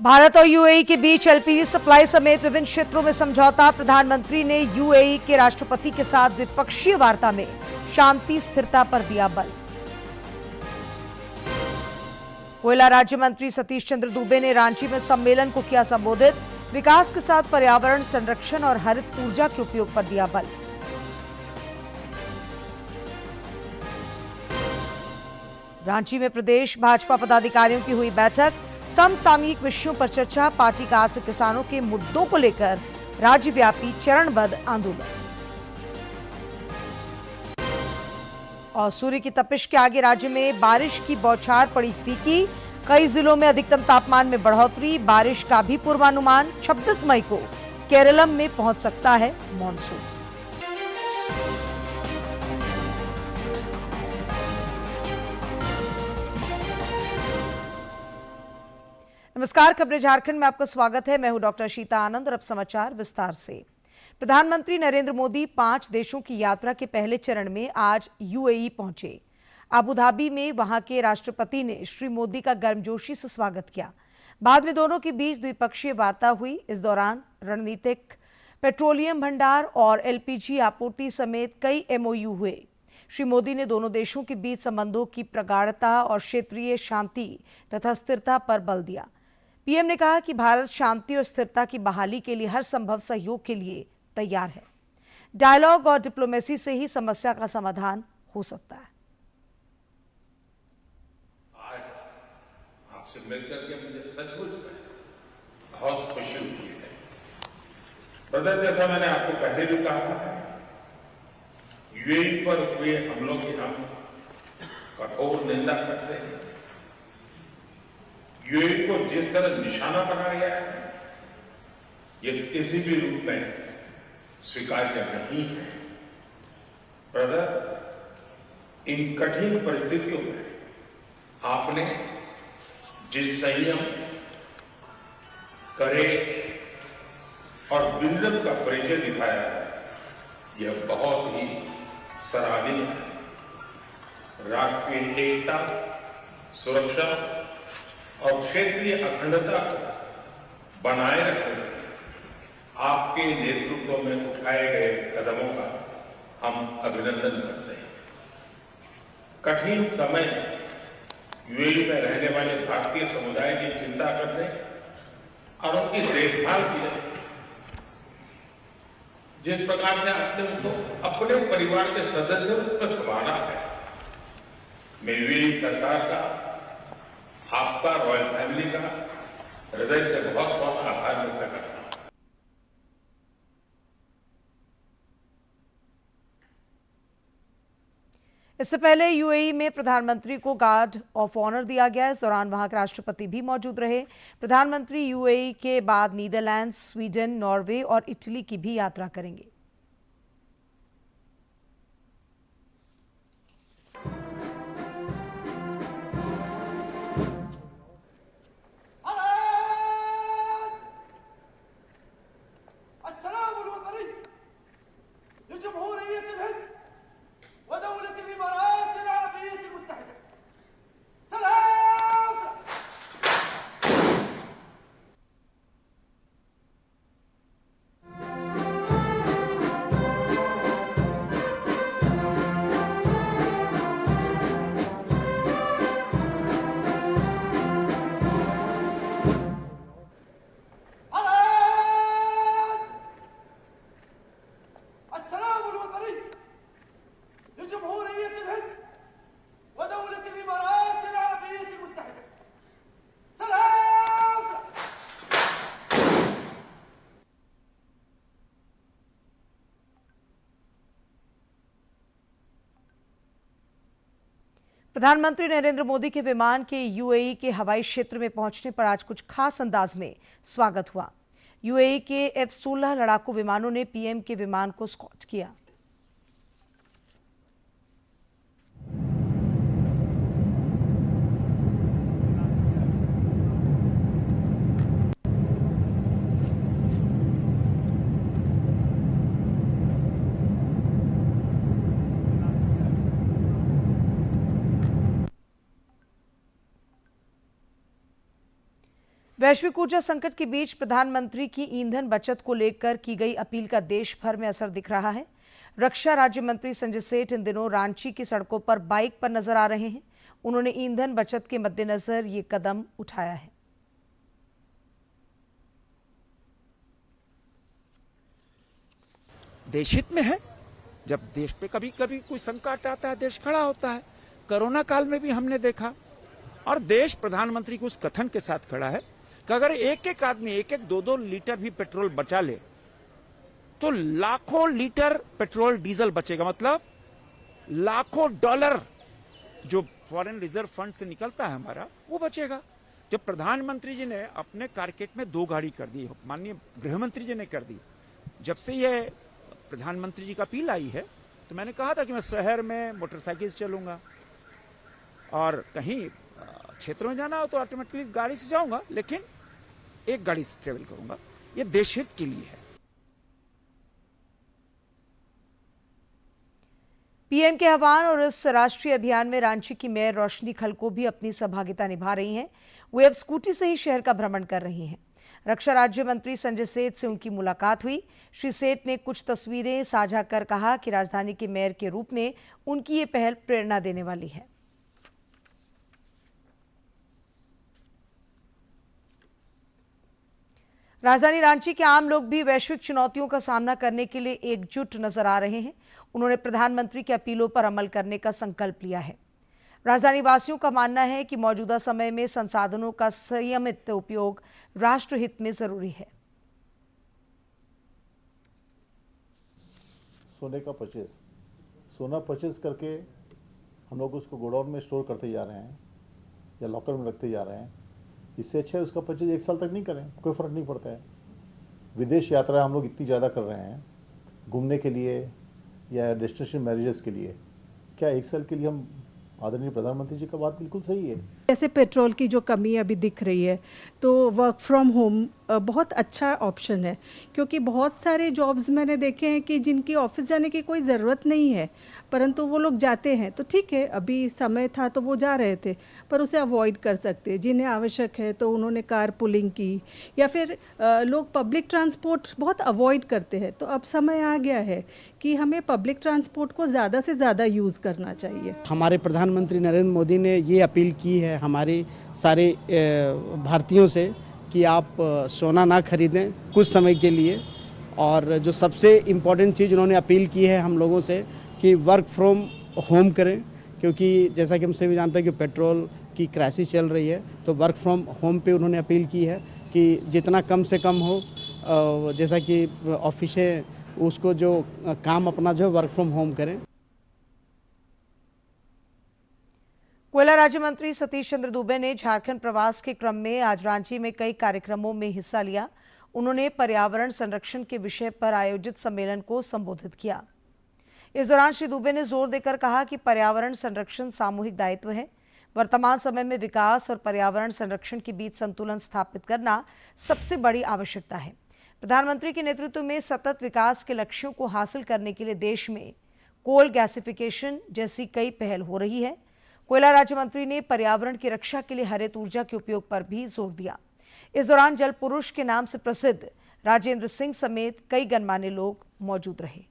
भारत और यूएई के बीच LPG supply समेत विभिन्न क्षेत्रों में समझौता। प्रधानमंत्री ने यूएई के राष्ट्रपति के साथ द्विपक्षीय वार्ता में शांति स्थिरता पर दिया बल। कोयला राज्य मंत्री सतीश चंद्र दुबे ने रांची में सम्मेलन को किया संबोधित। विकास के साथ पर्यावरण संरक्षण और हरित ऊर्जा के उपयोग पर दिया बल। रांची में प्रदेश भाजपा पदाधिकारियों की हुई बैठक। समसामयिक विषयों पर चर्चा। पार्टी का आज से किसानों के मुद्दों को लेकर राज्यव्यापी चरणबद्ध आंदोलन। और सूर्य की तपिश के आगे राज्य में बारिश की बौछार पड़ी फीकी। कई जिलों में अधिकतम तापमान में बढ़ोतरी। बारिश का भी पूर्वानुमान। 26 मई को केरलम में पहुंच सकता है मॉनसून। नमस्कार, खबरें झारखंड में आपका स्वागत है। मैं हूं डॉक्टर शीता आनंद और अब समाचार विस्तार से। प्रधानमंत्री नरेंद्र मोदी 5 देशों की यात्रा के पहले चरण में आज यूएई पहुंचे। अबू धाबी में वहां के राष्ट्रपति ने श्री मोदी का गर्मजोशी से स्वागत किया। बाद में दोनों के बीच द्विपक्षीय वार्ता हुई। इस दौरान रणनीतिक, पेट्रोलियम भंडार और एलपीजी आपूर्ति समेत कई एमओयू हुए। श्री मोदी ने दोनों देशों के बीच संबंधों की प्रगाढ़ता और क्षेत्रीय शांति तथा स्थिरता पर बल दिया। पीएम ने कहा कि भारत शांति और स्थिरता की बहाली के लिए हर संभव सहयोग के लिए तैयार है। डायलॉग और डिप्लोमेसी से ही समस्या का समाधान हो सकता है। आज आपसे मिलकर के मुझे सचमुच बहुत खुशी हुई है। ब्रदर, जैसा मैंने आपको पहले भी कहा है, यूएई पर हुए हमलों की हम कठोर निंदा करते हैं। यूएई को जिस तरह निशाना बनाया गया है, ये किसी भी रूप में स्वीकार्य नहीं है। ब्रदर, इन कठिन परिस्थितियों में आपने जिस संयम, करेज और विजन का परिचय दिखाया है, यह बहुत ही सराहनीय है। राष्ट्रीय एकता, सुरक्षा और क्षेत्रीय अखंडता को बनाए रखने में आपके नेतृत्व में उठाए गए कदमों का हम अभिनंदन करते हैं। कठिन समय यूएई में रहने वाले भारतीय समुदाय की चिंता करने और उनकी देखभाल की जाए। जिस प्रकार से आपने उनको अपने परिवार के सदस्य रूप में संभाला है, मैं यूएई सरकार का, आपका, रॉयल फैमिली का हृदय से बहुत बहुत आभार व्यक्त करता हूं। इससे पहले यूएई में प्रधानमंत्री को गार्ड ऑफ ऑनर दिया गया। इस दौरान वहां के राष्ट्रपति भी मौजूद रहे। प्रधानमंत्री यूएई के बाद नीदरलैंड्स, स्वीडन, नॉर्वे और इटली की भी यात्रा करेंगे। प्रधानमंत्री नरेंद्र मोदी के विमान के यूएई के हवाई क्षेत्र में पहुंचने पर आज कुछ खास अंदाज में स्वागत हुआ। यूएई के F-16 लड़ाकू विमानों ने पीएम के विमान को स्कॉट किया। वैश्विक ऊर्जा संकट के बीच प्रधानमंत्री की ईंधन बचत को लेकर की गई अपील का देश भर में असर दिख रहा है। रक्षा राज्य मंत्री संजय सेठ इन दिनों रांची की सड़कों पर बाइक पर नजर आ रहे हैं। उन्होंने ईंधन बचत के मद्देनजर ये कदम उठाया है। देश हित में है। जब देश पे कभी कभी कोई संकट आता है, देश खड़ा होता है। कोरोना काल में भी हमने देखा, और देश प्रधानमंत्री को उस कथन के साथ खड़ा है कि अगर एक एक आदमी 1-2 लीटर भी पेट्रोल बचा ले तो लाखों लीटर पेट्रोल डीजल बचेगा। मतलब लाखों डॉलर जो फॉरेन रिजर्व फंड से निकलता है हमारा, वो बचेगा। जब प्रधानमंत्री जी ने अपने कारकेट में 2 गाड़ी कर दी, माननीय गृह मंत्री जी ने कर दी, जब से ये प्रधानमंत्री जी का अपील आई है तो मैंने कहा था कि मैं शहर में मोटरसाइकिल से चलूंगा, और कहीं क्षेत्र में जाना हो तो ऑटोमेटिकली गाड़ी से जाऊंगा, लेकिन एक गाड़ी से ट्रेवल करूंगा। ये देश हित के लिए है। पीएम के आह्वान और इस राष्ट्रीय अभियान में रांची की मेयर रोशनी खलको भी अपनी सहभागिता निभा रही हैं। वे अब स्कूटी से ही शहर का भ्रमण कर रही हैं। रक्षा राज्य मंत्री संजय सेठ से उनकी मुलाकात हुई। श्री सेठ ने कुछ तस्वीरें साझा कर कहा कि राजधानी के मेयर के रूप में उनकी ये पहल प्रेरणा देने वाली है। राजधानी रांची के आम लोग भी वैश्विक चुनौतियों का सामना करने के लिए एकजुट नजर आ रहे हैं। उन्होंने प्रधानमंत्री की अपीलों पर अमल करने का संकल्प लिया है। राजधानी वासियों का मानना है कि मौजूदा समय में संसाधनों का संयमित उपयोग राष्ट्रहित में जरूरी है। सोने का परचेज, सोना परचेज करके हम लोग उसको गोडाउन में स्टोर करते जा रहे हैं या लॉकर में रखते जा रहे हैं। इससे अच्छा है उसका परचेज 1 साल तक नहीं करें, कोई फ़र्क नहीं पड़ता है। विदेश यात्रा हम लोग इतनी ज़्यादा कर रहे हैं घूमने के लिए या डेस्टिनेशन मैरिजेस के लिए, क्या 1 साल के लिए हम आदरणीय प्रधानमंत्री जी का बात बिल्कुल सही है। जैसे पेट्रोल की जो कमी अभी दिख रही है, तो वर्क फ्रॉम होम बहुत अच्छा ऑप्शन है, क्योंकि बहुत सारे जॉब्स मैंने देखे हैं कि जिनकी ऑफिस जाने की कोई ज़रूरत नहीं है, परंतु वो लोग जाते हैं। तो ठीक है, अभी समय था तो वो जा रहे थे, पर उसे अवॉइड कर सकते। जिन्हें आवश्यक है तो उन्होंने कार पुलिंग की, या फिर लोग पब्लिक ट्रांसपोर्ट बहुत अवॉइड करते हैं। तो अब समय आ गया है कि हमें पब्लिक ट्रांसपोर्ट को ज़्यादा से ज़्यादा यूज़ करना चाहिए। हमारे प्रधानमंत्री नरेंद्र मोदी ने ये अपील की है हमारे सारे भारतीयों से कि आप सोना ना खरीदें कुछ समय के लिए। और जो सबसे इम्पोर्टेंट चीज़ उन्होंने अपील की है हम लोगों से कि वर्क फ्रॉम होम करें, क्योंकि जैसा कि हम सभी जानते हैं कि पेट्रोल की क्राइसिस चल रही है। तो वर्क फ्रॉम होम पे उन्होंने अपील की है कि जितना कम से कम हो, जैसा कि ऑफिस है उसको जो काम अपना जो है वर्क फ्रॉम होम करें। कोयला राज्य मंत्री सतीश चंद्र दुबे ने झारखंड प्रवास के क्रम में आज रांची में कई कार्यक्रमों में हिस्सा लिया। उन्होंने पर्यावरण संरक्षण के विषय पर आयोजित सम्मेलन को संबोधित किया। इस दौरान श्री दुबे ने जोर देकर कहा कि पर्यावरण संरक्षण सामूहिक दायित्व है। वर्तमान समय में विकास और पर्यावरण संरक्षण के बीच संतुलन स्थापित करना सबसे बड़ी आवश्यकता है। प्रधानमंत्री के नेतृत्व में सतत विकास के लक्ष्यों को हासिल करने के लिए देश में कोल गैसिफिकेशन जैसी कई पहल हो रही है। कोयला राज्य मंत्री ने पर्यावरण की रक्षा के लिए हरित ऊर्जा के उपयोग पर भी जोर दिया। इस दौरान जल पुरुष के नाम से प्रसिद्ध राजेंद्र सिंह समेत कई गणमान्य लोग मौजूद रहे।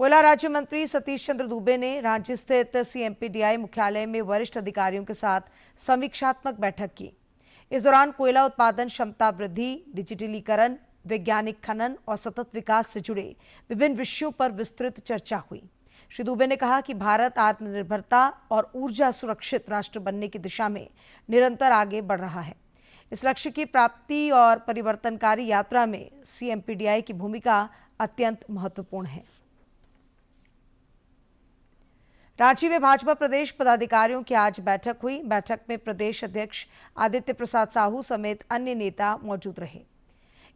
कोयला राज्य मंत्री सतीश चंद्र दुबे ने रांची स्थित CMPDI मुख्यालय में वरिष्ठ अधिकारियों के साथ समीक्षात्मक बैठक की। इस दौरान कोयला उत्पादन क्षमता वृद्धि, डिजिटलीकरण, वैज्ञानिक खनन और सतत विकास से जुड़े विभिन्न विषयों पर विस्तृत चर्चा हुई। श्री दुबे ने कहा कि भारत आत्मनिर्भरता और ऊर्जा सुरक्षित राष्ट्र बनने की दिशा में निरंतर आगे बढ़ रहा है। इस लक्ष्य की प्राप्ति और परिवर्तनकारी यात्रा में CMPDI की भूमिका अत्यंत महत्वपूर्ण है। रांची में भाजपा प्रदेश पदाधिकारियों की आज बैठक हुई। बैठक में प्रदेश अध्यक्ष आदित्य प्रसाद साहू समेत अन्य नेता मौजूद रहे।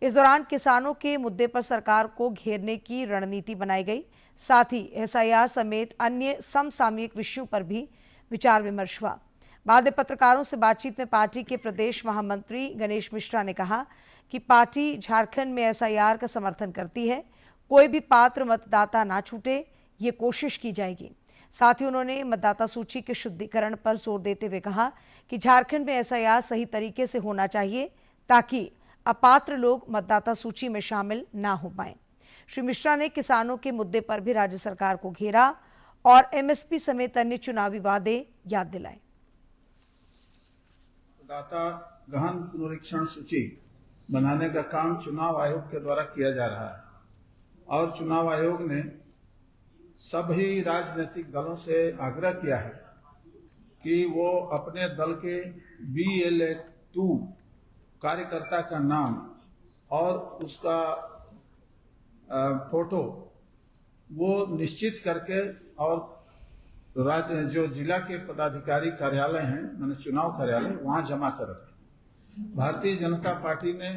इस दौरान किसानों के मुद्दे पर सरकार को घेरने की रणनीति बनाई गई। साथ ही SIR समेत अन्य समसामयिक विषयों पर भी विचार विमर्श हुआ। बाद में पत्रकारों से बातचीत में पार्टी के प्रदेश महामंत्री गणेश मिश्रा ने कहा कि पार्टी झारखंड में SIR का समर्थन करती है। कोई भी पात्र मतदाता ना छूटे, ये कोशिश की जाएगी। साथ ही उन्होंने मतदाता सूची के शुद्धिकरण पर जोर देते हुए कहा कि झारखंड में एसआईआर सही तरीके से होना चाहिए ताकि अपात्र लोग मतदाता सूची में शामिल ना हो पाएं। श्री मिश्रा ने किसानों के मुद्दे पर भी राज्य सरकार को घेरा और एमएसपी समेत अन्य चुनावी वादे याद दिलाए। मतदाता गहन पुनरीक्षण सूची बनाने का काम चुनाव आयोग के द्वारा किया जा रहा है और चुनाव आयोग ने सभी राजनीतिक दलों से आग्रह किया है कि वो अपने दल के BLA-2 कार्यकर्ता का नाम और उसका फोटो वो निश्चित करके और राज्य जो जिला के पदाधिकारी कार्यालय हैं माने चुनाव कार्यालय वहां जमा कर रखें। भारतीय जनता पार्टी ने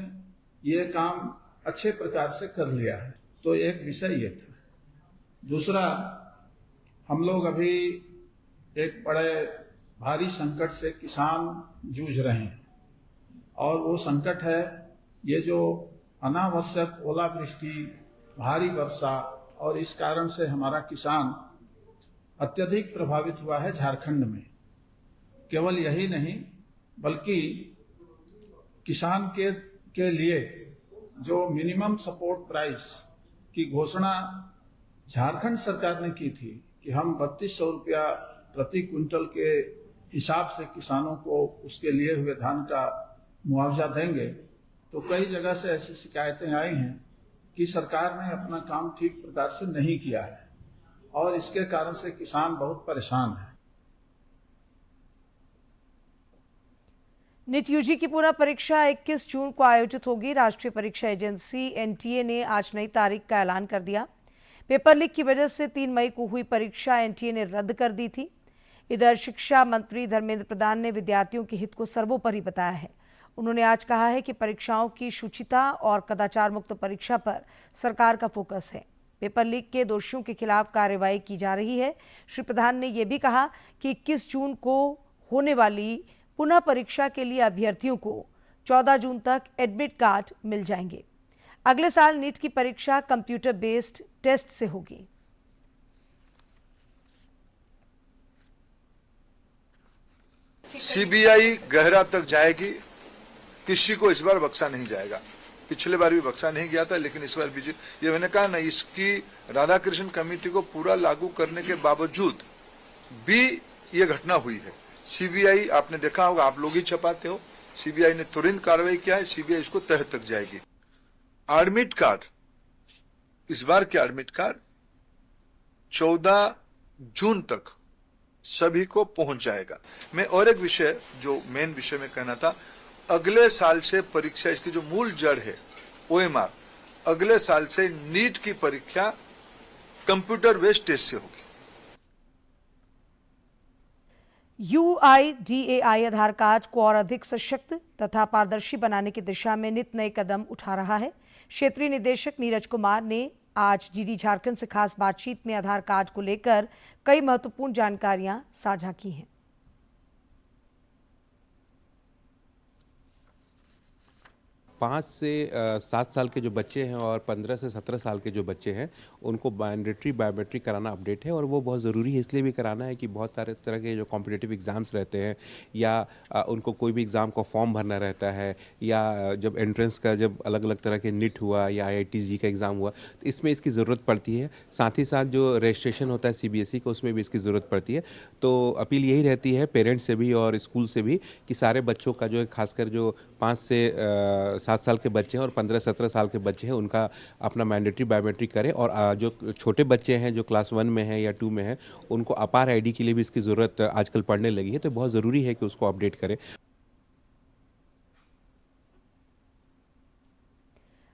ये काम अच्छे प्रकार से कर लिया है। तो एक विषय ये था। दूसरा, हम लोग अभी एक बड़े भारी संकट से किसान जूझ रहे हैं और वो संकट है ये जो अनावश्यक ओलावृष्टि, भारी वर्षा और इस कारण से हमारा किसान अत्यधिक प्रभावित हुआ है झारखंड में। केवल यही नहीं बल्कि किसान के लिए जो मिनिमम सपोर्ट प्राइस की घोषणा झारखंड सरकार ने की थी कि हम 3200 रुपया प्रति क्विंटल के हिसाब से किसानों को उसके लिए हुए धान का मुआवजा देंगे, तो कई जगह से ऐसी शिकायतें आई हैं कि सरकार ने अपना काम ठीक प्रकार से नहीं किया है और इसके कारण से किसान बहुत परेशान है। नीट यूजी की पुनः परीक्षा 21 जून को आयोजित होगी। राष्ट्रीय परीक्षा एजेंसी एनटीए ने आज नई तारीख का ऐलान कर दिया। पेपर लीक की वजह से 3 मई को हुई परीक्षा एनटीए ने रद्द कर दी थी। इधर शिक्षा मंत्री धर्मेंद्र प्रधान ने विद्यार्थियों के हित को सर्वोपरि बताया है। उन्होंने आज कहा है कि परीक्षाओं की शुचिता और कदाचार मुक्त परीक्षा पर सरकार का फोकस है। पेपर लीक के दोषियों के खिलाफ कार्रवाई की जा रही है। श्री प्रधान ने यह भी कहा कि 21 जून को होने वाली पुनः परीक्षा के लिए अभ्यर्थियों को 14 जून तक एडमिट कार्ड मिल जाएंगे। अगले साल नीट की परीक्षा कंप्यूटर बेस्ड टेस्ट से होगी। सीबीआई गहरा तक जाएगी, किसी को इस बार बख्शा नहीं जाएगा। पिछले बार भी बख्शा नहीं गया था, लेकिन इस बार भी ये मैंने कहा ना, इसकी राधाकृष्ण कमेटी को पूरा लागू करने के बावजूद भी ये घटना हुई है। सीबीआई, आपने देखा होगा, आप लोग ही छपाते हो, सीबीआई ने तुरंत कार्रवाई किया है, सीबीआई इसको तह तक जाएगी। एडमिट कार्ड, इस बार के एडमिट कार्ड 14 जून तक सभी को पहुंच जाएगा। मैं और एक विषय जो मेन विषय में कहना था, अगले साल से परीक्षा, इसकी जो मूल जड़ है OMR, अगले साल से नीट की परीक्षा कंप्यूटर बेस्ड टेस्ट से होगी। UIDAI आधार कार्ड को और अधिक सशक्त तथा पारदर्शी बनाने की दिशा में नित नए कदम उठा रहा है। क्षेत्रीय निदेशक नीरज कुमार ने आज डीडी झारखंड से खास बातचीत में आधार कार्ड को लेकर कई महत्वपूर्ण जानकारियां साझा की हैं। 5 से 7 साल के जो बच्चे हैं और 15 से 17 साल के जो बच्चे हैं उनको मैंडेटरी बायोमेट्रिक कराना अपडेट है, और वो बहुत ज़रूरी है इसलिए भी कराना है कि बहुत सारे तरह के जो कॉम्पिटिटिव एग्ज़ाम्स रहते हैं या उनको कोई भी एग्ज़ाम का फॉर्म भरना रहता है, या जब एंट्रेंस का जब अलग अलग तरह के नीट हुआ या IIT का एग्ज़ाम हुआ तो इसमें इसकी ज़रूरत पड़ती है। साथ ही साथ जो रजिस्ट्रेशन होता है CBSE का, उसमें भी इसकी ज़रूरत पड़ती है। तो अपील यही रहती है पेरेंट्स से भी और स्कूल से भी कि सारे बच्चों का जो खासकर जो 5 से 7 साल के बच्चे हैं और 15-17 साल के बच्चे हैं उनका अपना मैंडेटरी बायोमेट्रिक करें, और जो छोटे बच्चे हैं जो क्लास 1 में हैं या 2 में हैं उनको अपार ID के लिए भी इसकी ज़रूरत आजकल पड़ने लगी है, तो बहुत ज़रूरी है कि उसको अपडेट करें।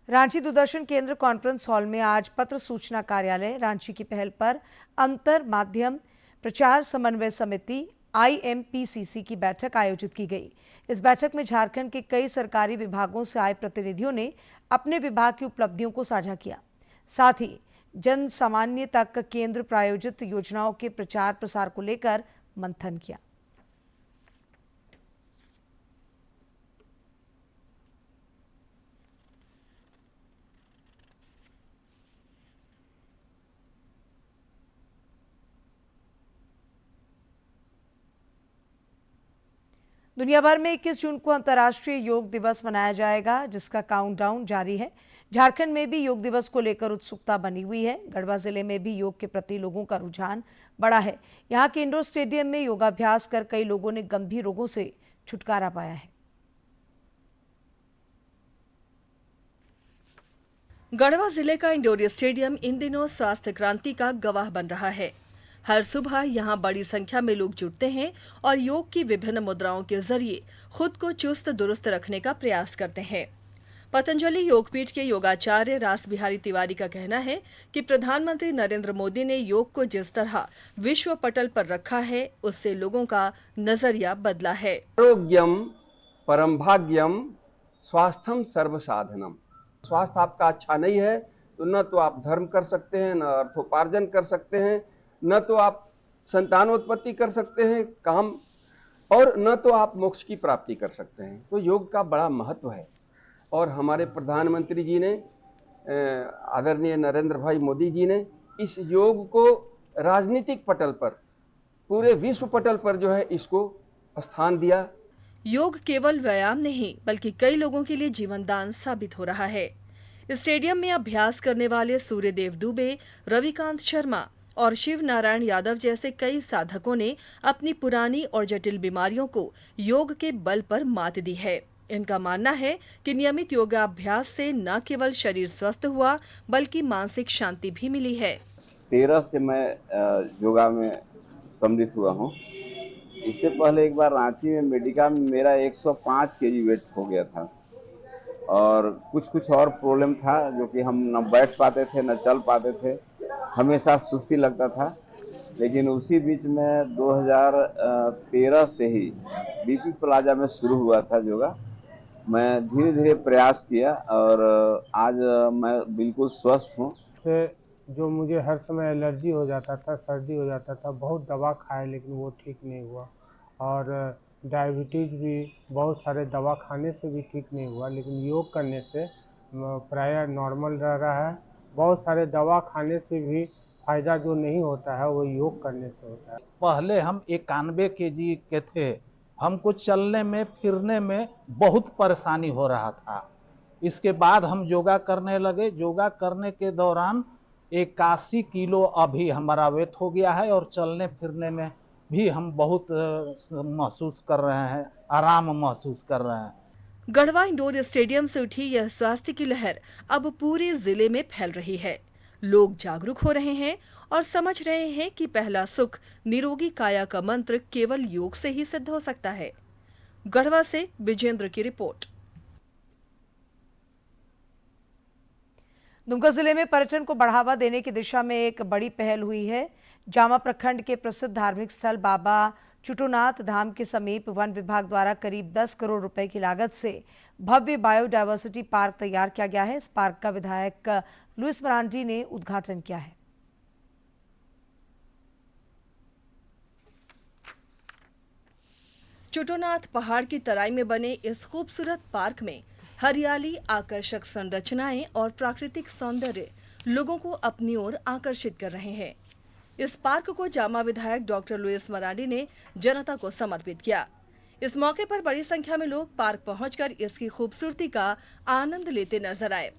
रांची दूरदर्शन केंद्र कॉन्फ्रेंस हॉल में आज पत्र सूचना कार्यालय रांची की पहल पर अंतर माध्यम प्रचार समन्वय समिति IMPCC की बैठक आयोजित की गई। इस बैठक में झारखंड के कई सरकारी विभागों से आए प्रतिनिधियों ने अपने विभाग की उपलब्धियों को साझा किया। साथ ही जन सामान्य तक केंद्र प्रायोजित योजनाओं के प्रचार प्रसार को लेकर मंथन किया। दुनिया भर में 21 जून को अंतर्राष्ट्रीय योग दिवस मनाया जाएगा, जिसका काउंटडाउन जारी है। झारखंड में भी योग दिवस को लेकर उत्सुकता बनी हुई है। गढ़वा जिले में भी योग के प्रति लोगों का रुझान बढ़ा है। यहाँ के इंडोर स्टेडियम में योगाभ्यास कर कई लोगों ने गंभीर रोगों से छुटकारा पाया है। गढ़वा जिले का इंडोर स्टेडियम इन दिनों स्वास्थ्य क्रांति का गवाह बन रहा है। हर सुबह यहां बड़ी संख्या में लोग जुटते हैं और योग की विभिन्न मुद्राओं के जरिए खुद को चुस्त दुरुस्त रखने का प्रयास करते हैं। पतंजलि योगपीठ के योगाचार्य रास बिहारी तिवारी का कहना है कि प्रधानमंत्री नरेंद्र मोदी ने योग को जिस तरह विश्व पटल पर रखा है, उससे लोगों का नजरिया बदला है। आरोग्यम परम भाग्यम स्वास्थ्यम सर्व साधनम। स्वास्थ्य आपका अच्छा नहीं है तो न तो आप धर्म कर सकते हैं, न अर्थोपार्जन कर सकते हैं, न तो आप संतानोत्पत्ति कर सकते हैं काम, और न तो आप मोक्ष की प्राप्ति कर सकते हैं। तो योग का बड़ा महत्व है और हमारे प्रधानमंत्री जी ने, आदरणीय नरेंद्र भाई मोदी जी ने इस योग को राजनीतिक पटल पर, पूरे विश्व पटल पर जो है इसको स्थान दिया। योग केवल व्यायाम नहीं बल्कि कई लोगों के लिए जीवन दान साबित हो रहा है। स्टेडियम में अभ्यास करने वाले सूर्यदेव दुबे, रविकांत शर्मा और शिव नारायण यादव जैसे कई साधकों ने अपनी पुरानी और जटिल बीमारियों को योग के बल पर मात दी है। इनका मानना है कि नियमित योगाभ्यास से न केवल शरीर स्वस्थ हुआ बल्कि मानसिक शांति भी मिली है। 13 से मैं योगा में सम्मिलित हुआ हूँ। इससे पहले एक बार रांची में मेडिका में मेरा 105 केजी वेट हो गया था और कुछ और प्रॉब्लम था, जो कि हम न बैठ पाते थे न चल पाते थे, हमेशा सुस्ती लगता था। लेकिन उसी बीच में 2013 से ही बीपी प्लाजा में शुरू हुआ था योगा। मैं धीरे धीरे प्रयास किया और आज मैं बिल्कुल स्वस्थ हूँ। जो मुझे हर समय एलर्जी हो जाता था, सर्दी हो जाता था, बहुत दवा खाए लेकिन वो ठीक नहीं हुआ, और डायबिटीज़ भी बहुत सारे दवा खाने से भी ठीक नहीं हुआ, लेकिन योग करने से प्रायः नॉर्मल रह रहा है। बहुत सारे दवा खाने से भी फायदा जो नहीं होता है वो योग करने से होता है। पहले हम 91 केजी के थे, हमको चलने में फिरने में बहुत परेशानी हो रहा था। इसके बाद हम योगा करने लगे। योगा करने के दौरान 81 किलो अभी हमारा वेट हो गया है और चलने फिरने में भी हम बहुत महसूस कर रहे हैं, आराम महसूस कर रहे हैं। गढ़वा इंडोर स्टेडियम से उठी यह स्वास्थ्य की लहर अब पूरे जिले में फैल रही है। लोग जागरूक हो रहे हैं और समझ रहे हैं कि पहला सुख निरोगी काया का मंत्र केवल योग से ही सिद्ध हो सकता है। गढ़वा से विजेंद्र की रिपोर्ट। दुमका जिले में पर्यटन को बढ़ावा देने की दिशा में एक बड़ी पहल हुई है। जामा प्रखंड के प्रसिद्ध धार्मिक स्थल बाबा चुटोनाथ धाम के समीप वन विभाग द्वारा करीब 10 करोड़ रुपए की लागत से भव्य बायोडायवर्सिटी पार्क तैयार किया गया है। इस पार्क का विधायक लुइस मरांडी ने उद्घाटन किया है। चुटोनाथ पहाड़ की तराई में बने इस खूबसूरत पार्क में हरियाली, आकर्षक संरचनाएं और प्राकृतिक सौंदर्य लोगों को अपनी ओर आकर्षित कर रहे हैं। इस पार्क को जामा विधायक डॉक्टर लुइस मरांडी ने जनता को समर्पित किया। इस मौके पर बड़ी संख्या में लोग पार्क पहुंचकर इसकी खूबसूरती का आनंद लेते नजर आए।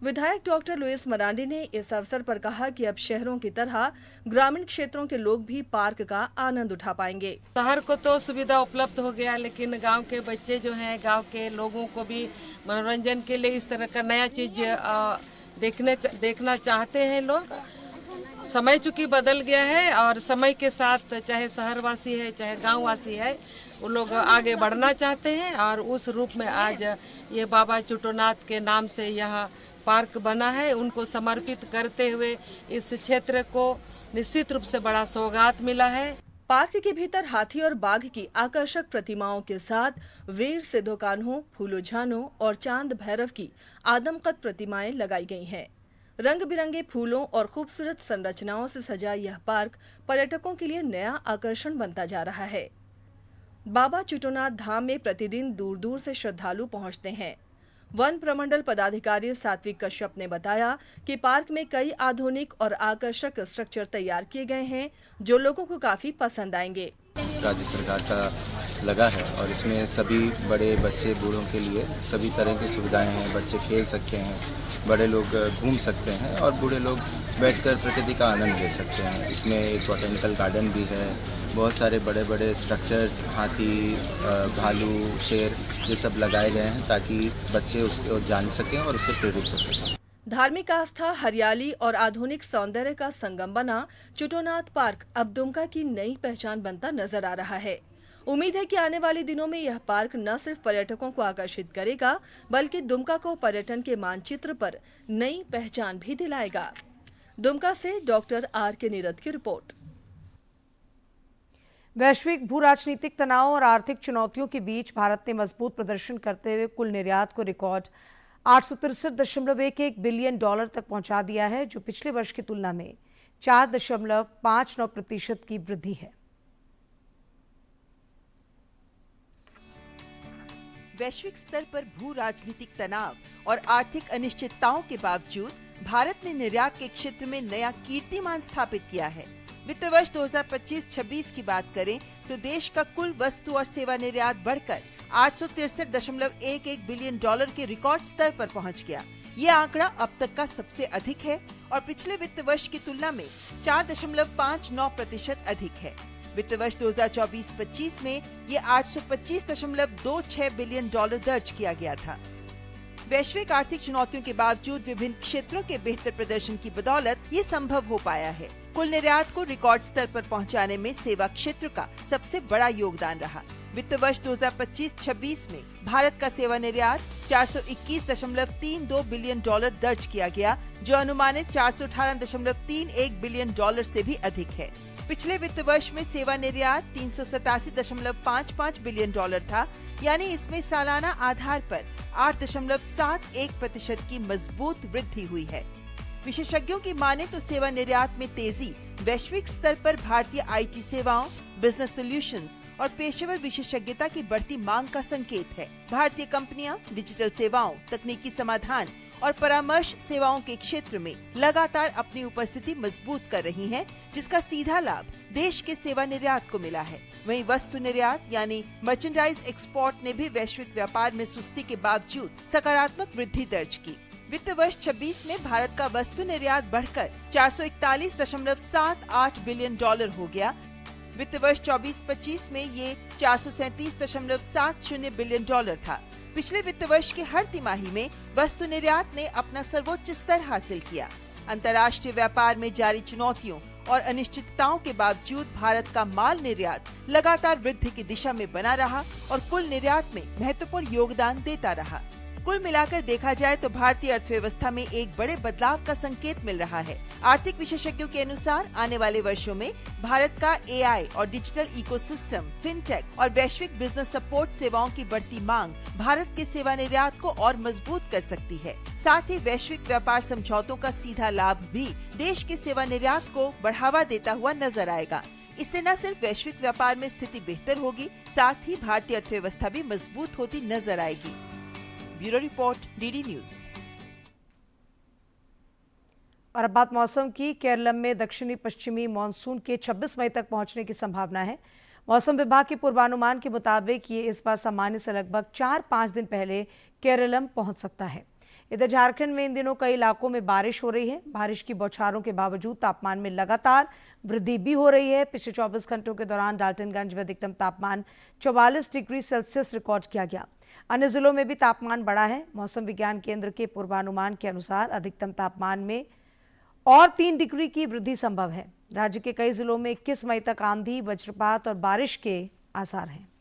विधायक डॉक्टर लुइस मरांडी ने इस अवसर पर कहा कि अब शहरों की तरह ग्रामीण क्षेत्रों के लोग भी पार्क का आनंद उठा पाएंगे। शहर को तो सुविधा उपलब्ध हो गया, लेकिन गांव के बच्चे जो हैं, गांव के लोगों को भी मनोरंजन के लिए इस तरह का नया चीज देखना चाहते हैं लोग। समय चूंकि बदल गया है और समय के साथ चाहे शहरवासी है चाहे गांववासी है, वो लोग आगे बढ़ना चाहते हैं और उस रूप में आज ये बाबा चुटोनाथ के नाम से यहाँ पार्क बना है। उनको समर्पित करते हुए इस क्षेत्र को निश्चित रूप से बड़ा सौगात मिला है। पार्क के भीतर हाथी और बाघ की आकर्षक प्रतिमाओं के साथ वीर सिद्धो कान्हो, फूलो झानो और चांद भैरव की आदमकद प्रतिमाएं लगाई गई हैं। रंग बिरंगे फूलों और खूबसूरत संरचनाओं से सजा यह पार्क पर्यटकों के लिए नया आकर्षण बनता जा रहा है। बाबा चुटोनाथ धाम में प्रतिदिन दूर दूर से श्रद्धालु पहुंचते हैं। वन प्रमंडल पदाधिकारी सात्विक कश्यप ने बताया कि पार्क में कई आधुनिक और आकर्षक स्ट्रक्चर तैयार किए गए हैं जो लोगों को काफी पसंद आएंगे। राज्य सरकार का लगा है और इसमें सभी बड़े बच्चे बूढ़ों के लिए सभी तरह की सुविधाएं हैं। बच्चे खेल सकते हैं, बड़े लोग घूम सकते हैं और बूढ़े लोग बैठकर प्रकृति का आनंद ले सकते हैं। इसमें एक बॉटेनिकल गार्डन भी है, बहुत सारे बड़े बड़े स्ट्रक्चर्स, हाथी, भालू, शेर, ये सब लगाए गए हैं ताकि बच्चे उसको जान सकें और उससे प्रेरित हो सकें। धार्मिक आस्था, हरियाली और आधुनिक सौंदर्य का संगम बना चुटोनाथ पार्क अब दुमका की नई पहचान बनता नजर आ रहा है। उम्मीद है कि आने वाले दिनों में यह पार्क न सिर्फ पर्यटकों को आकर्षित करेगा, बल्कि दुमका को पर्यटन के मानचित्र पर नई पहचान भी दिलाएगा। दुमका से डॉक्टर आर के नीरद की रिपोर्ट। वैश्विक भू राजनीतिक तनाव और आर्थिक चुनौतियों के बीच भारत ने मजबूत प्रदर्शन करते हुए कुल निर्यात को रिकॉर्ड 863.11 बिलियन डॉलर तक पहुंचा दिया है, जो पिछले वर्ष की तुलना में 4.59% की वृद्धि है। वैश्विक स्तर पर भू राजनीतिक तनाव और आर्थिक अनिश्चितताओं के बावजूद भारत ने निर्यात के क्षेत्र में नया कीर्तिमान स्थापित किया है। वित्त वर्ष 2025-26 की बात करें तो देश का कुल वस्तु और सेवा निर्यात बढ़कर 863.11 बिलियन डॉलर के रिकॉर्ड स्तर पर पहुंच गया। ये आंकड़ा अब तक का सबसे अधिक है और पिछले वित्त वर्ष की तुलना में 4.59% अधिक है। वित्त वर्ष 2024-25 में ये 825.26 बिलियन डॉलर दर्ज किया गया था। वैश्विक आर्थिक चुनौतियों के बावजूद विभिन्न क्षेत्रों के बेहतर प्रदर्शन की बदौलत ये संभव हो पाया है। कुल निर्यात को रिकॉर्ड स्तर पर पहुंचाने में सेवा क्षेत्र का सबसे बड़ा योगदान रहा। वित्त वर्ष 2025-26 में भारत का सेवा निर्यात 421.32 बिलियन डॉलर दर्ज किया गया, जो अनुमानित 418.31 बिलियन डॉलर से भी अधिक है। पिछले वित्त वर्ष में सेवा निर्यात 387.55 बिलियन डॉलर था, यानी इसमें सालाना आधार पर 8.71% की मजबूत वृद्धि हुई है। विशेषज्ञों की माने तो सेवा निर्यात में तेजी वैश्विक स्तर पर भारतीय आईटी सेवाओं, बिजनेस सॉल्यूशंस और पेशेवर विशेषज्ञता की बढ़ती मांग का संकेत है। भारतीय कंपनियां डिजिटल सेवाओं, तकनीकी समाधान और परामर्श सेवाओं के क्षेत्र में लगातार अपनी उपस्थिति मजबूत कर रही हैं, जिसका सीधा लाभ देश के सेवा निर्यात को मिला है। वहीं वस्तु निर्यात यानी मर्चेंडाइज एक्सपोर्ट ने भी वैश्विक व्यापार में सुस्ती के बावजूद सकारात्मक वृद्धि दर्ज की। वित्त वर्ष 26 में भारत का वस्तु निर्यात बढ़कर 441.78 बिलियन डॉलर हो गया। वित्त वर्ष 24-25 में ये 437.70 बिलियन डॉलर था। पिछले वित्त वर्ष के हर तिमाही में वस्तु निर्यात ने अपना सर्वोच्च स्तर हासिल किया। अंतर्राष्ट्रीय व्यापार में जारी चुनौतियों और अनिश्चितताओं के बावजूद भारत का माल निर्यात लगातार वृद्धि की दिशा में बना रहा और कुल निर्यात में महत्वपूर्ण योगदान देता रहा। कुल मिलाकर देखा जाए तो भारतीय अर्थव्यवस्था में एक बड़े बदलाव का संकेत मिल रहा है। आर्थिक विशेषज्ञों के अनुसार आने वाले वर्षों में भारत का एआई और डिजिटल इकोसिस्टम, फिनटेक और वैश्विक बिजनेस सपोर्ट सेवाओं की बढ़ती मांग भारत के सेवा निर्यात को और मजबूत कर सकती है। साथ ही वैश्विक व्यापार समझौतों का सीधा लाभ भी देश के सेवा निर्यात को बढ़ावा देता हुआ नजर आएगा। इससे न सिर्फ वैश्विक व्यापार में स्थिति बेहतर होगी, साथ ही भारतीय अर्थव्यवस्था भी मजबूत होती नजर आएगी। Bureau report, DD news. और अब बात मौसम की। केरल में दक्षिणी पश्चिमी मानसून के 26 मई तक पहुंचने की संभावना है। मौसम विभाग के पूर्वानुमान के मुताबिक ये इस बार सामान्य से लगभग 4-5 दिन पहले केरलम पहुंच सकता है। इधर झारखंड में इन दिनों कई इलाकों में बारिश हो रही है। बारिश की बौछारों के बावजूद तापमान में लगातार वृद्धि भी हो रही है। पिछले 24 घंटों के दौरान डाल्टनगंज में अधिकतम तापमान 44 डिग्री सेल्सियस रिकॉर्ड किया गया। अन्य जिलों में भी तापमान बढ़ा है। मौसम विज्ञान केंद्र के पूर्वानुमान के अनुसार अधिकतम तापमान में और 3 डिग्री की वृद्धि संभव है। राज्य के कई जिलों में 21 मई तक आंधी, वज्रपात और बारिश के आसार हैं।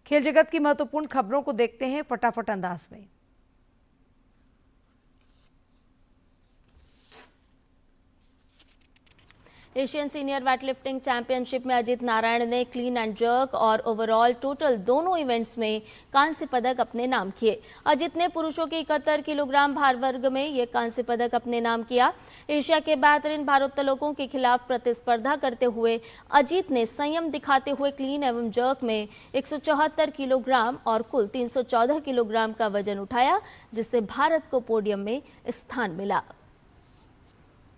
खेल जगत की महत्वपूर्ण खबरों को देखते हैं फटाफट अंदाज में। एशियन सीनियर वेटलिफ्टिंग चैंपियनशिप में अजित नारायण ने क्लीन एंड जर्क और ओवरऑल टोटल दोनों इवेंट्स में कांस्य पदक अपने नाम किए। अजित ने पुरुषों के 71 किलोग्राम भार वर्ग में ये कांस्य पदक अपने नाम किया। एशिया के बेहतरीन भारोत्तोलकों के खिलाफ प्रतिस्पर्धा करते हुए अजित ने संयम दिखाते हुए क्लीन एवं जर्क में 174 किलोग्राम और कुल 314 किलोग्राम का वजन उठाया, जिससे भारत को पोडियम में स्थान मिला।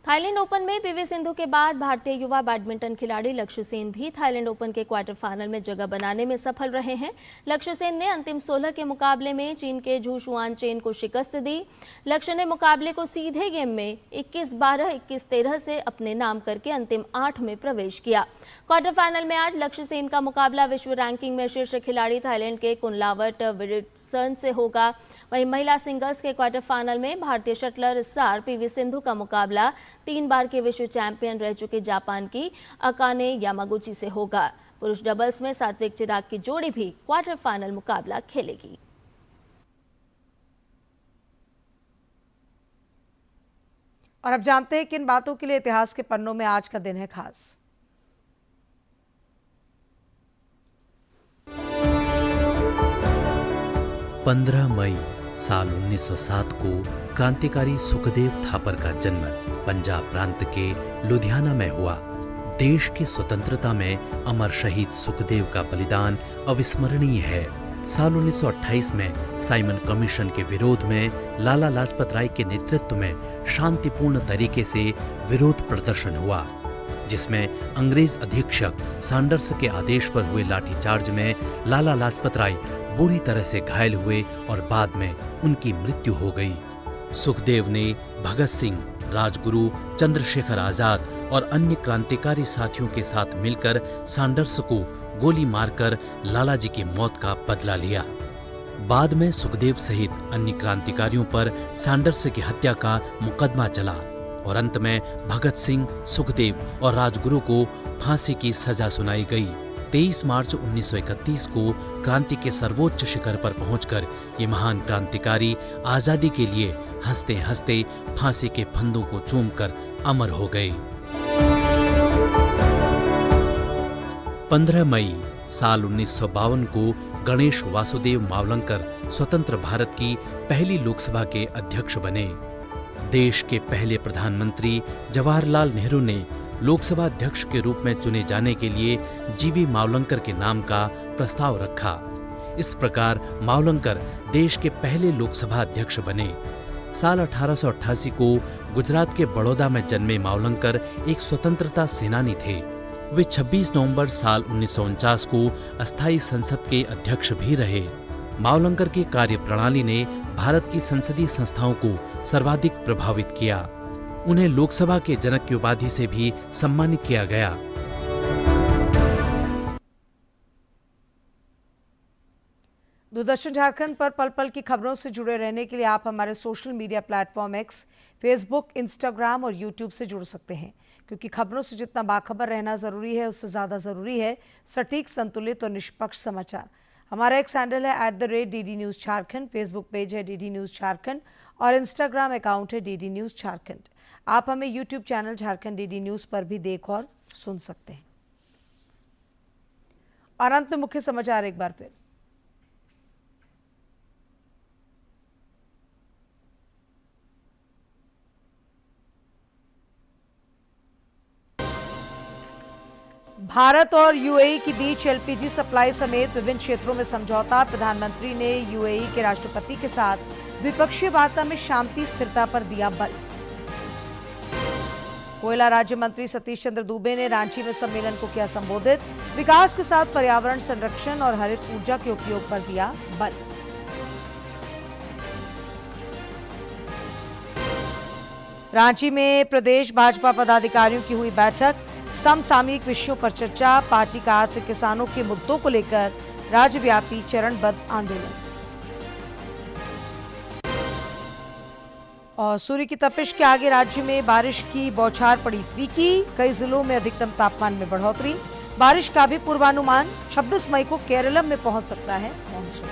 थाईलैंड ओपन में पीवी सिंधु के बाद भारतीय युवा बैडमिंटन खिलाड़ी लक्ष्य सेन भी थाईलैंड ओपन के क्वार्टर फाइनल में जगह बनाने में सफल रहे हैं। लक्ष्य सेन ने अंतिम 16 के मुकाबले में चीन के झू शुआन चेन को शिकस्त दी। लक्ष्य ने मुकाबले को सीधे गेम में 21-12, 21-13 से अपने नाम करके अंतिम 8 में प्रवेश किया। क्वार्टर फाइनल में आज लक्ष्य सेन का मुकाबला विश्व रैंकिंग में शीर्ष खिलाड़ी थाईलैंड के कुनलावट विलिटसन से होगा। वहीं महिला सिंगल्स के क्वार्टर फाइनल में भारतीय शटलर स्टार पीवी सिंधु का मुकाबला 3 बार के विश्व चैंपियन रह चुके जापान की अकाने यामागुची से होगा। पुरुष डबल्स में सात्विक चिराग की जोड़ी भी क्वार्टर फाइनल मुकाबला खेलेगी। और अब जानते हैं किन बातों के लिए इतिहास के पन्नों में आज का दिन है खास। 15 मई साल 1907 को क्रांतिकारी सुखदेव थापर का जन्म पंजाब प्रांत के लुधियाना में हुआ। देश की स्वतंत्रता में अमर शहीद सुखदेव का बलिदान अविस्मरणीय है। साल 1928 में साइमन कमीशन के विरोध में लाला लाजपत राय के नेतृत्व में शांतिपूर्ण तरीके से विरोध प्रदर्शन हुआ, जिसमें अंग्रेज अधीक्षक सैंडर्स के आदेश पर हुए लाठीचार्ज में लाला लाजपत राय बुरी तरह से घायल हुए और बाद में उनकी मृत्यु हो गई। सुखदेव ने भगत सिंह, राजगुरु, चंद्रशेखर आजाद और अन्य क्रांतिकारी साथियों के साथ मिलकर सैंडर्स को गोली मारकर लाला जी की मौत का बदला लिया। बाद में सुखदेव सहित अन्य क्रांतिकारियों पर सैंडर्स की हत्या का मुकदमा चला और अंत में भगत सिंह, सुखदेव और राजगुरु को फांसी की सजा सुनाई गई। 23 मार्च 1931 को क्रांति के सर्वोच्च शिखर पर पहुंचकर ये महान क्रांतिकारी आजादी के लिए हंसते हंसते फांसी के फंदों को चूमकर अमर हो गए। 15 मई साल 1952 को गणेश वासुदेव मावलंकर स्वतंत्र भारत की पहली लोकसभा के अध्यक्ष बने। देश के पहले प्रधानमंत्री जवाहरलाल नेहरू ने लोकसभा अध्यक्ष के रूप में चुने जाने के लिए जीवी मावलंकर के नाम का प्रस्ताव रखा। इस प्रकार मावलंकर देश के पहले लोकसभा अध्यक्ष बने। साल 1888 को गुजरात के बड़ौदा में जन्मे मावलंकर एक स्वतंत्रता सेनानी थे। वे 26 नवंबर साल 1949 को अस्थायी संसद के अध्यक्ष भी रहे। मावलंकर की कार्यप्रणाली ने भारत की संसदीय संस्थाओं को सर्वाधिक प्रभावित किया। उन्हें लोकसभा के जनक की उपाधि से भी सम्मानित किया गया। दूरदर्शन झारखंड पर पल पल की खबरों से जुड़े रहने के लिए आप हमारे social media platform x, Facebook, Instagram और यूट्यूब से जुड़ सकते हैं, क्योंकि खबरों से जितना बाखबर रहना जरूरी है, उससे ज्यादा जरूरी है सटीक, संतुलित और निष्पक्ष समाचार। हमारा एक्स हैंडल है @DD News Jharkhand, Facebook page है DD News झारखंड और इंस्टाग्राम अकाउंट है DD News झारखंड। आप हमें YouTube channel Jharkhand DD news पर भी देख और सुन सकते हैं। और अंत में मुख्य समाचार एक बार फिर। भारत और यूएई के बीच एलपीजी सप्लाई समेत विभिन्न क्षेत्रों में समझौता। प्रधानमंत्री ने यूएई के राष्ट्रपति के साथ द्विपक्षीय वार्ता में शांति स्थिरता पर दिया बल। कोयला राज्य मंत्री सतीश चंद्र दुबे ने रांची में सम्मेलन को किया संबोधित। विकास के साथ पर्यावरण संरक्षण और हरित ऊर्जा के उपयोग पर दिया बल। रांची में प्रदेश भाजपा पदाधिकारियों की हुई बैठक। समसामयिक विषयों पर चर्चा। पार्टी का आज से किसानों के मुद्दों को लेकर राज्यव्यापी चरणबद्ध आंदोलन। और सूर्य की तपिश के आगे राज्य में बारिश की बौछार पड़ी फीकी। कई जिलों में अधिकतम तापमान में बढ़ोतरी। बारिश का भी पूर्वानुमान। 26 मई को केरलम में पहुंच सकता है मानसून।